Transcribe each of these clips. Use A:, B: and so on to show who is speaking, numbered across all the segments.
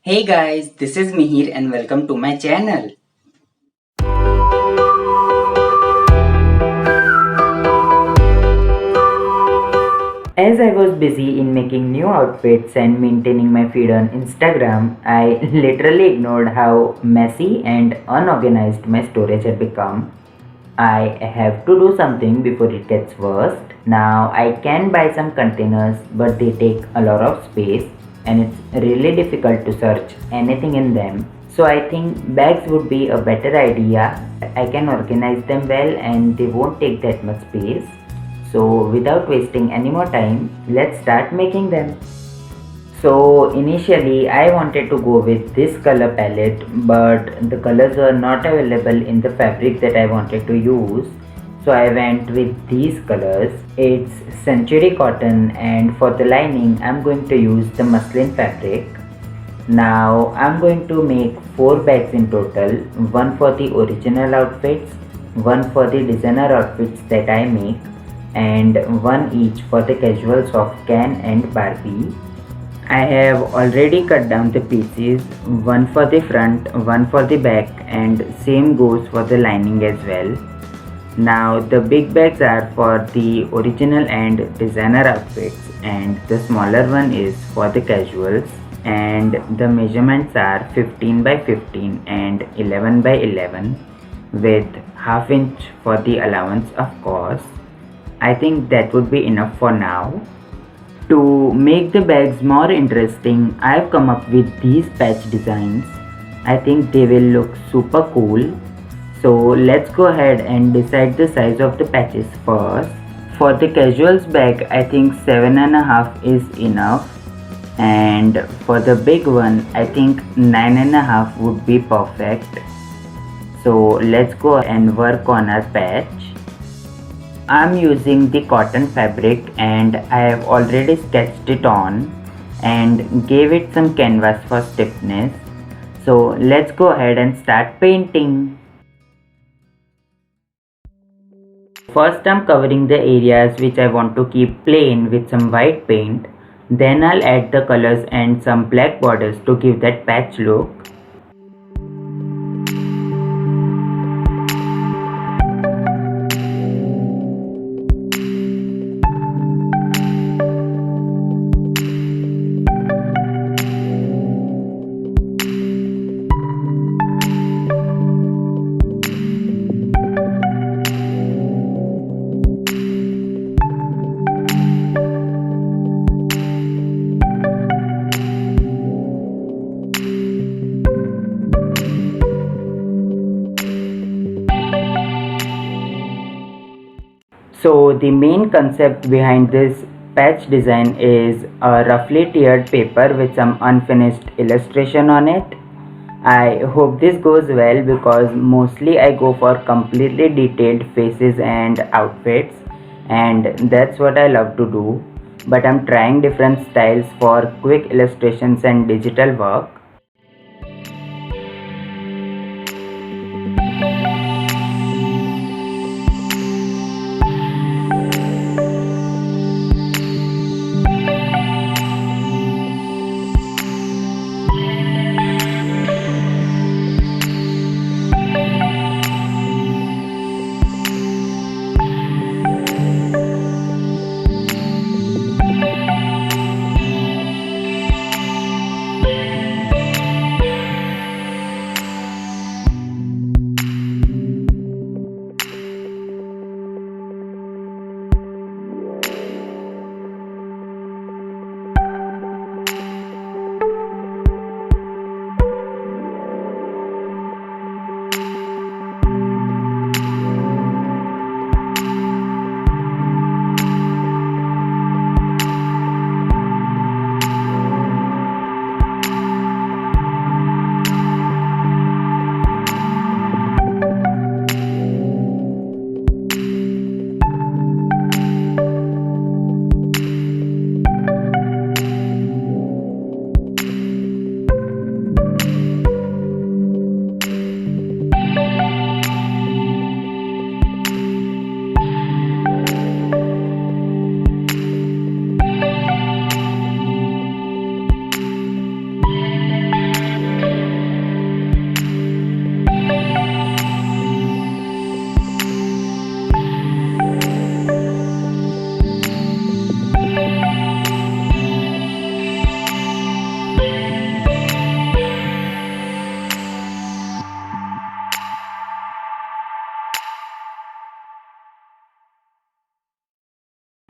A: Hey guys, this is Mihir and welcome to my channel. As I was busy in making new outfits and maintaining my feed on Instagram, I literally ignored how messy and unorganized my storage had become. I have to do something before it gets worse. Now I can buy some containers, but they take a lot of space and it's really difficult to search anything in them. So I think bags would be a better idea. I can organize them well and they won't take that much space. So without wasting any more time, let's start making them. So initially I wanted to go with this color palette, but the colors were not available in the fabric that I wanted to use. So I went with these colors. It's century cotton, and for the lining I'm going to use the muslin fabric. Now I'm going to make 4 bags in total, one for the original outfits, one for the designer outfits that I make, and one each for the casuals of Ken and Barbie. I have already cut down the pieces, one for the front, one for the back, and same goes for the lining as well. Now the big bags are for the original and designer outfits, and the smaller one is for the casuals, and the measurements are 15 by 15 and 11 by 11 with half inch for the allowance, of course. I think that would be enough for now. To make the bags more interesting, I've come up with these patch designs. I think they will look super cool. So let's go ahead and decide the size of the patches first. For the casuals bag, I think 7.5 is enough. And for the big one, I think 9.5 would be perfect. So let's go and work on our patch. I'm using the cotton fabric and I have already sketched it on and gave it some canvas for stiffness. So let's go ahead and start painting. First I'm covering the areas which I want to keep plain with some white paint. Then I'll add the colors and some black borders to give that patch look. So the main concept behind this patch design is a roughly tiered paper with some unfinished illustration on it. I hope this goes well because mostly I go for completely detailed faces and outfits, and that's what I love to do. But I'm trying different styles for quick illustrations and digital work.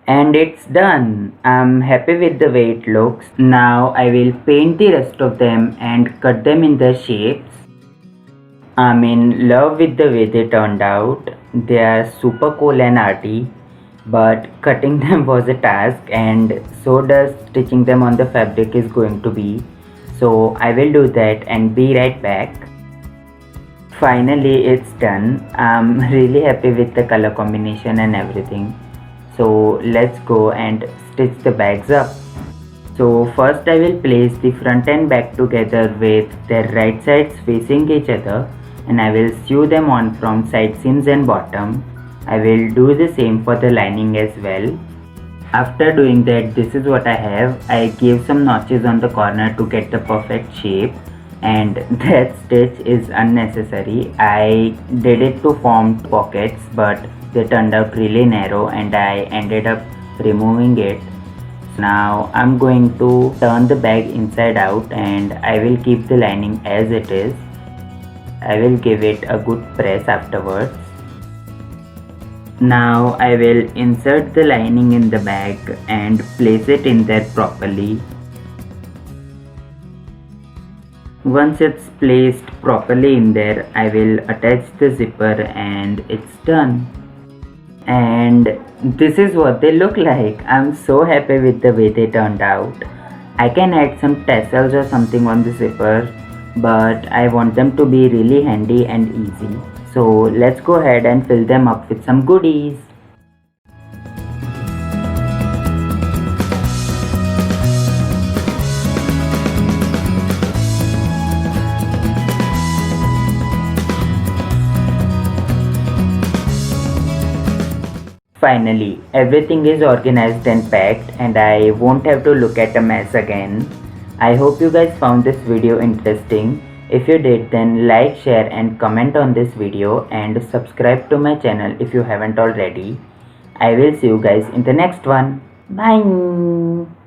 A: And it's done. I'm happy with the way it looks. Now I will paint the rest of them and cut them in the shapes. I'm in love with the way they turned out. They are super cool and arty, but cutting them was a task, and so does stitching them on the fabric is going to be. So I will do that and be right back. Finally, it's done. I'm really happy with the color combination and everything. So let's go and stitch the bags up. So first I will place the front and back together with their right sides facing each other, and I will sew them on from side seams and bottom. I will do the same for the lining as well. After doing that, this is what I have. I gave some notches on the corner to get the perfect shape, and that stitch is unnecessary. I did it to form pockets, but they turned out really narrow and I ended up removing it. Now I'm going to turn the bag inside out and I will keep the lining as it is. I will give it a good press afterwards. Now I will insert the lining in the bag and place it in there properly. Once it's placed properly in there, I will attach the zipper and it's done. And this is what they look like. I'm so happy with the way they turned out. I can add some tassels or something on the zipper, but I want them to be really handy and easy. So let's go ahead and fill them up with some goodies. Finally, everything is organized and packed and I won't have to look at a mess again. I hope you guys found this video interesting. If you did, then like, share and comment on this video and subscribe to my channel if you haven't already. I will see you guys in the next one. Bye.